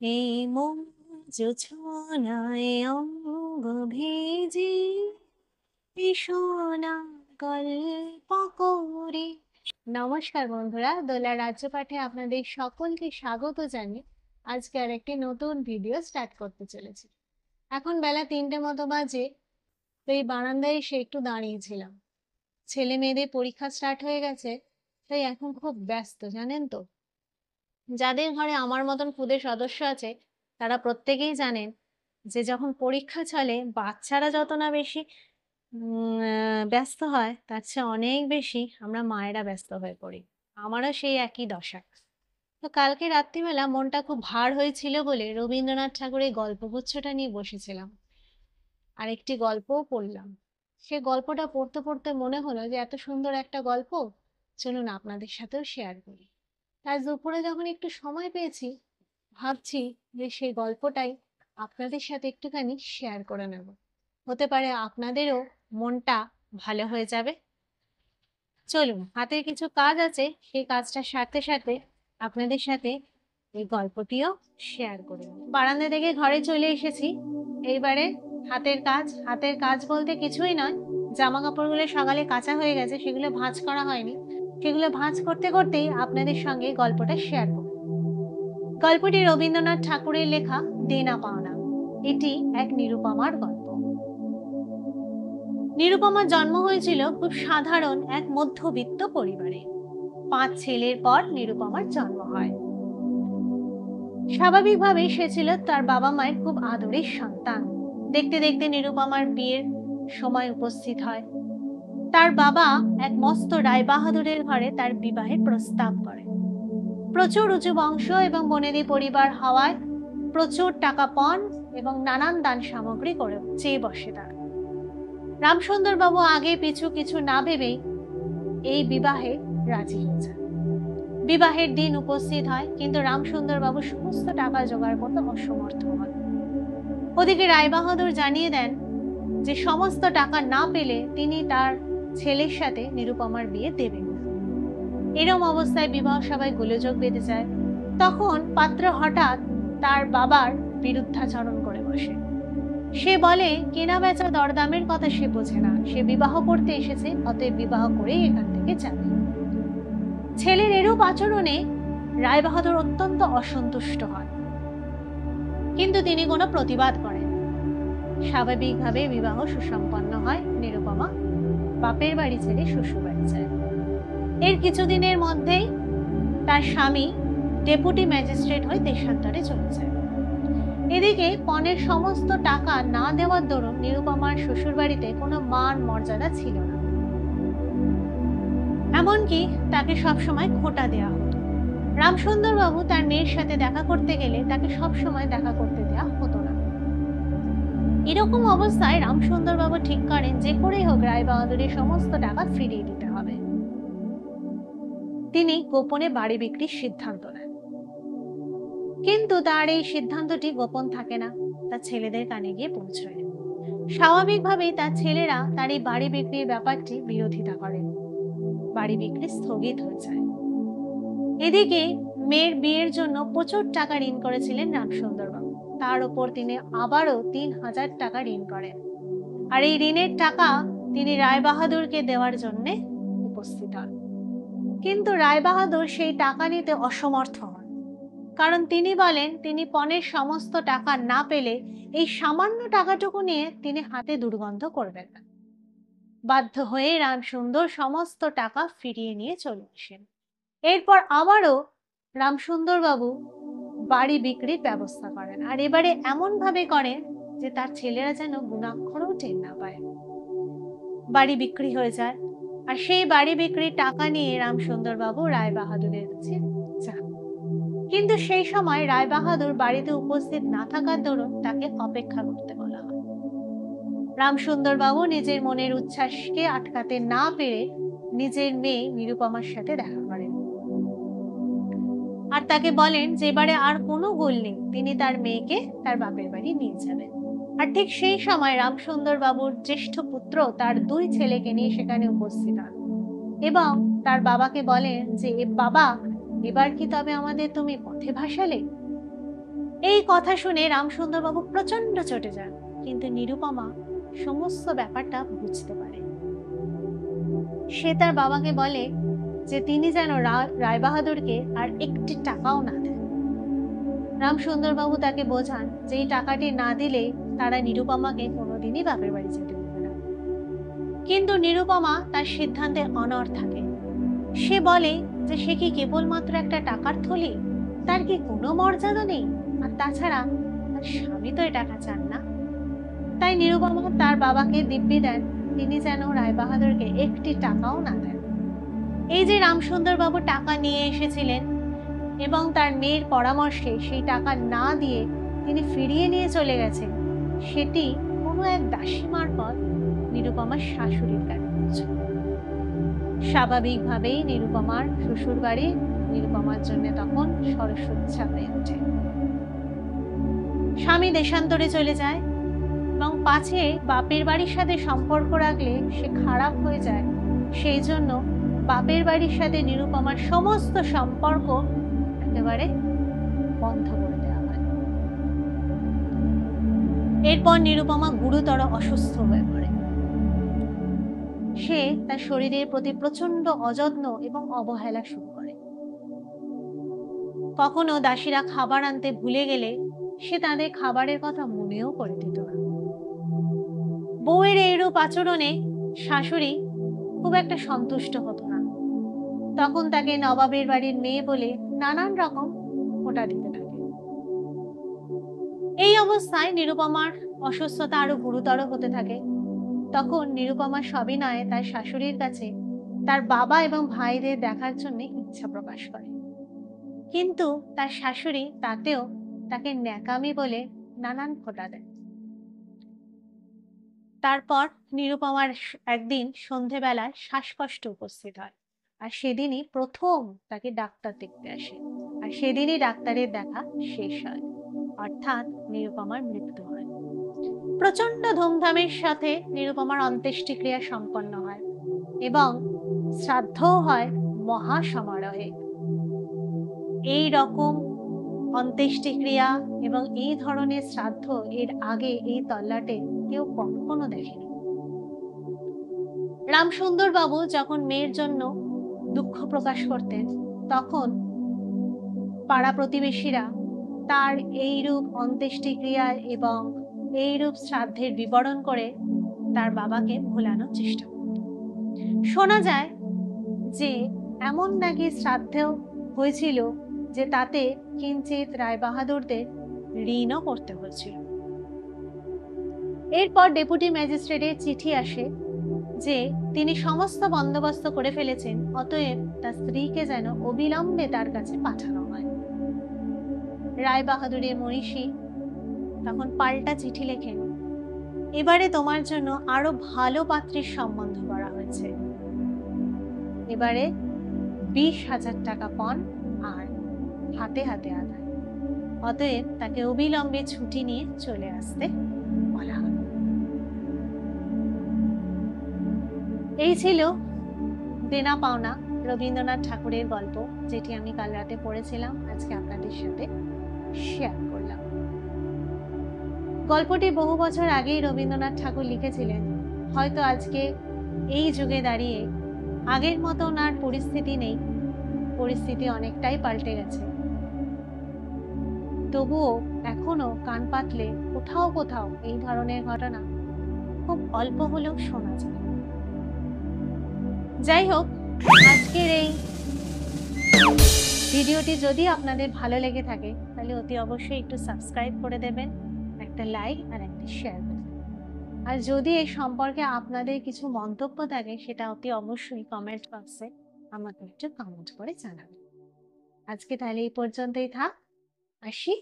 এই মন জোছনায় অঙ্গ ভেজে ভীষণা গল্প করি। নমস্কার বন্ধুরা, দোলা রাজ্য পাঠে আপনাদের সকলকে স্বাগত জানিয়ে আজকে আর একটি নতুন ভিডিও স্টার্ট করতে চলেছি। এখন বেলা 3টে মতো বাজে। তো এই বারান্দায় এসে একটু দাঁড়িয়েছিলাম। ছেলে মেয়েদের পরীক্ষা স্টার্ট হয়ে গেছে, তাই এখন খুব ব্যস্ত জানেন তো। যাদের ঘরে আমার মতন খুদে সদস্য আছে তারা প্রত্যেকেই জানেন যে যখন পরীক্ষা চলে বাচ্চারা যত না বেশি ব্যস্ত হয়, তার চেয়ে অনেক বেশি আমরা মায়েরা ব্যস্ত হয়ে পড়ি। আমারও সেই একই দশা। তো কালকে রাত্রিবেলা মনটা খুব ভার হয়েছিল বলে রবীন্দ্রনাথ ঠাকুরের গল্পগুচ্ছটা নিয়ে বসেছিলাম, আর একটি গল্পও পড়লাম। সে গল্পটা পড়তে পড়তে মনে হলো যে এত সুন্দর একটা গল্প, চলুন আপনাদের সাথেও শেয়ার করি। আজ দুপুরে যখন একটু সময় পেয়েছি, ভাবছি যে সেই গল্পটাই আপনাদের সাথে একটুখানি শেয়ার করে নেব। হতে পারে আপনাদেরও মনটা ভালো হয়ে যাবে। চলুন, হাতের কিছু কাজ আছে, সেই কাজটা সারতে সারতে আপনাদের সাথে এই গল্পটিও শেয়ার করে নেব। বারান্দা থেকে ঘরে চলে এসেছি। এইবারে হাতের কাজ বলতে কিছুই নয়, জামা কাপড়গুলো সকালে কাচা হয়ে গেছে, সেগুলো ভাঁজ করা হয়নি। সেগুলো ভাঁজ করতে করতেই আপনাদের সঙ্গে গল্পটা শেয়ার করব। গল্পটি রবীন্দ্রনাথ ঠাকুরের লেখা দেনা পাওনা। এটি এক নিরুপমার গল্প। নিরুপমার জন্ম হয়েছিল খুব সাধারণ এক মধ্যবিত্ত পরিবারে। 5 ছেলের পর নিরুপমার জন্ম হয়। স্বাভাবিকভাবেই সে ছিল তার বাবা মায়ের খুব আদরের সন্তান। দেখতে দেখতে নিরুপমার বিয়ের সময় উপস্থিত হয়। তার বাবা এক মস্ত রায়বাহাদুরের ঘরে তার বিবাহের প্রস্তাব করে। প্রচুর উঁচু বংশ এবং বনেদি পরিবার হওয়ায় প্রচুর টাকা পণ এবং নানান দান সামগ্রী করে চেয়ে বসে তারা। রামসুন্দর বাবু আগে পিছু কিছু না ভেবেই এই বিবাহে রাজি হয়েছে। বিবাহের দিন উপস্থিত হয়, কিন্তু রামসুন্দর বাবু সমস্ত টাকা জোগাড় করতে অসমর্থ হন। ওদিকে রায়বাহাদুর জানিয়ে দেন যে সমস্ত টাকা না পেলে তিনি তার ছেলের সাথে নিরুপমার বিয়ে দেবেন না। এরম অবস্থায় বিবাহ সভায় গোলযোগ বেঁধে যায়। তখন পাত্র হঠাৎ তার বাবার বিরুদ্ধাচরণ করে বসে। সে বলে কেনা বেচা দরদামের কথা সে বোঝে না, সে বিবাহ করতে এসেছে, অতএব বিবাহ করেই এখান থেকে যাবে। ছেলের এরূপ আচরণে রায়বাহাদুর অত্যন্ত অসন্তুষ্ট হন, কিন্তু তিনি কোনো প্রতিবাদ করেন। স্বাভাবিকভাবে বিবাহ সুসম্পন্ন হয়। নিরুপমা বাপের বাড়ি ছেড়ে শ্বশুর বাড়ি যায়। এর কিছুদিনের মধ্যেই তার স্বামী ডেপুটি ম্যাজিস্ট্রেট হয়ে দেশান্তরে চলে যায়। এদিকে পণের সমস্ত টাকা না দেওয়ার দরুন নিরুপমার শ্বশুর বাড়িতে কোনো মান মর্যাদা ছিল না। এমনকি তাকে সবসময় খোঁটা দেওয়া হতো। রামসুন্দর বাবু তার মেয়ের সাথে দেখা করতে গেলে তাকে সবসময় দেখা করতে দেওয়া হতো না। এরকম অবস্থায় রামসুন্দর বাবু ঠিক করেন যে করেই হোক রায়বাহাদুরের সমস্ত টাকা ফিরিয়ে দিতে হবে। তিনি গোপনে বাড়ি বিক্রির সিদ্ধান্ত নেন, কিন্তু তার এই সিদ্ধান্তটি গোপন থাকে না, তার ছেলেদের কানে গিয়ে পৌঁছয়। স্বাভাবিকভাবেই তার ছেলেরা তার এই বাড়ি বিক্রির ব্যাপারটি বিরোধিতা করেন। বাড়ি বিক্রি স্থগিত হয়ে যায়। এদিকে মেয়ের বিয়ের জন্য প্রচুর টাকা ঋণ করেছিলেন রামসুন্দর বাবু। তার উপর তিনি আবারও 3000 টাকা ঋণ করেন, আর এই ঋণের টাকা তিনি রায়বাহাদুরকে দেওয়ার জন্য উপস্থিত হন। কিন্তু রায়বাহাদুর সেই টাকা নিতে অসমর্থ হন, কারণ তিনি বলেন তিনি পণের সমস্ত টাকা না পেলে এই সামান্য টাকাটুকু নিয়ে তিনি হাতে দুর্গন্ধ করবেন না। বাধ্য হয়ে রামসুন্দর সমস্ত টাকা ফিরিয়ে নিয়ে চলে আসেন। এরপর আবারও রামসুন্দর বাবু বাড়ি বিক্রির ব্যবস্থা করেন, আর এবারে এমন ভাবে করেন যে তার ছেলেরা যেন গুণাক্ষরও টের না পায়। বাড়ি বিক্রি হয়ে যায়, আর সেই বাড়ি বিক্রির টাকা নিয়ে রামসুন্দর বাবু রায়বাহাদুরের কাছে যান। কিন্তু সেই সময় রায়বাহাদুর বাড়িতে উপস্থিত না থাকার দরুন তাকে অপেক্ষা করতে বলা হয়। রামসুন্দর বাবু নিজের মনের উচ্ছ্বাসকে আটকাতে না পেরে নিজের মেয়ে নিরুপমার সাথে দেখা করেন, আর তাকে বলেন যে এবারে আর কোনো গোল নেই, তিনি তার মেয়েকে তার বাপের বাড়ি নিয়ে যাবেন। আর ঠিক সেই সময় রামসুন্দর বাবুর জ্যেষ্ঠ পুত্র তার 2 ছেলেকে নিয়ে সেখানে উপস্থিত হন এবং তার বাবাকে বলেন যে বাবা, এবার কি তবে আমাদের তুমি পথে ভাসালে? এই কথা শুনে রামসুন্দর বাবু প্রচন্ড চটে যান, কিন্তু নিরুপমা সমস্ত ব্যাপারটা বুঝতে পারে। সে তার বাবাকে বলে যে তিনি যেন রায়বাহাদুরকে আর একটি টাকাও না দেন। রামসুন্দর বাবু তাকে বোঝান যে এই টাকাটি না দিলে তারা নিরুপমাকে কোনোদিনই বাপের বাড়ি যেতে দেবে না। কিন্তু নিরুপমা তার সিদ্ধান্তে অনড় থাকে। সে বলে যে সে কি কেবলমাত্র একটা টাকার থলি, তার কি কোনো মর্যাদা নেই, আর তাছাড়া তার স্বামী তো এ টাকা চান না। তাই নিরুপমা তার বাবাকে দিব্যি দেন তিনি যেন রায়বাহাদুরকে একটি টাকাও না দেন। এই যে রামসুন্দর বাবু টাকা নিয়ে এসেছিলেন এবং তার মেয়ের পরামর্শে সেই টাকা না দিয়ে তিনি ফিরিয়ে নিয়ে চলে গেছেন, সেটি কোনো এক দাসী মারফত নিরুপমার শাশুড়ির কাছে পৌঁছে। স্বাভাবিকভাবেই নিরুপমার শ্বশুর বাড়ি নিরুপমার জন্য তখন সরসজ্জা হয়ে ওঠে। স্বামী দেশান্তরে চলে যায় এবং পাছে বাপের বাড়ির সাথে সম্পর্ক রাখলে সে খারাপ হয়ে যায়, সেই জন্য বাপের বাড়ির সাথে নিরুপমার সমস্ত সম্পর্ক একেবারে বন্ধ করে দেওয়া হয়। এরপর নিরুপমা গুরুতর অসুস্থ হয়ে পড়ে। সে তার শরীরের প্রতি প্রচন্ড অযত্ন এবং অবহেলা শুরু করে। কখনো দাসীরা খাবার আনতে ভুলে গেলে সে তাদের খাবারের কথা মনেও করে দিত না। বউয়ের এইরূপ আচরণে শাশুড়ি খুব একটা সন্তুষ্ট হতো না। তখন তাকে নবাবের বাড়ির মেয়ে বলে নানান রকম খোঁটা দিতে থাকে। এই অবস্থায় নিরুপমার অসুস্থতা আরো গুরুতর হতে থাকে। তখন নিরুপমা সবিনয়ে তার শাশুড়ির কাছে তার বাবা এবং ভাইদের দেখার জন্য ইচ্ছা প্রকাশ করে, কিন্তু তার শাশুড়ি তাতেও তাকে ন্যাকামি বলে নানান খোঁটা দেয়। তারপর নিরুপমার একদিন সন্ধেবেলায় শ্বাসকষ্ট উপস্থিত হয়, আর সেদিনই প্রথম তাকে ডাক্তার দেখতে আসে, আর সেদিনই ডাক্তারের দেখা শেষ হয়, অর্থাৎ নিরুপমার মৃত্যু হয়। প্রচন্ড ধুমধামের সাথে নিরুপমার অন্ত্যেষ্টিক্রিয়া সম্পন্ন হয় এবং শ্রাদ্ধও হয় মহা সমারোহে। এই রকম অন্ত্যেষ্টিক্রিয়া এবং এই ধরনের শ্রাদ্ধ এর আগে এই তল্লাটে কেউ কখনো দেখেনি। রামসুন্দর বাবু যখন মেয়ের জন্য দুঃখ প্রকাশ করতেন, তখন পাড়া প্রতিবেশীরা তার এইরূপ অন্ত্যেষ্টিক্রিয়া এবং এইরূপ শ্রাদ্ধের বিবরণ করে তার বাবাকে ভোলানোর চেষ্টা করত। শোনা যায় যে এমন নাকি শ্রাদ্ধেও হয়েছিল যে তাতে কিঞ্চিত রায়বাহাদুরদের ঋণও করতে হয়েছিল। এরপর ডেপুটি ম্যাজিস্ট্রেটের চিঠি আসে যে তিনি সমস্ত বন্দোবস্ত করে ফেলেছেন, অতএব তার স্ত্রীকে যেন অবিলম্বে তার কাছে পাঠানো হয়। রায়বাহাদুরের মহিষী তখন পাল্টা চিঠি লেখেন, এবারে তোমার জন্য আরো ভালো পাত্রীর সম্বন্ধ করা হয়েছে, এবারে 20,000 টাকা পণ আর হাতে হাতে আদায়, অতএব তাকে অবিলম্বে ছুটি নিয়ে চলে আসতে বলা হলো। এই ছিল দেনা পাওনা রবীন্দ্রনাথ ঠাকুরের গল্প, যেটি আমি কাল রাতে পড়েছিলাম, আজকে আপনাদের সাথে শেয়ার করলাম। গল্পটি বহু বছর আগেই রবীন্দ্রনাথ ঠাকুর লিখেছিলেন। হয়তো আজকে এই যুগে দাঁড়িয়ে আগের মতন আর পরিস্থিতি নেই, পরিস্থিতি অনেকটাই পাল্টে গেছে, তবুও এখনো কান পাতলে কোথাও কোথাও এই ধরনের ঘটনা খুব অল্প হলেও শোনা যায়। যাই হোক, আজকের এই ভিডিওটি যদি আপনাদের ভালো লেগে থাকে তাহলে অতি অবশ্যই একটু সাবস্ক্রাইব করে দেবেন, একটা লাইক আর একটা শেয়ার করবেন। আর যদি এই সম্পর্কে আপনাদের কিছু মন্তব্য থাকে সেটা অতি অবশ্যই কমেন্ট বক্সে আমাকে একটু কমেন্ট করে জানাবেন। আজকে তাহলে এই পর্যন্তই থাক, আসি।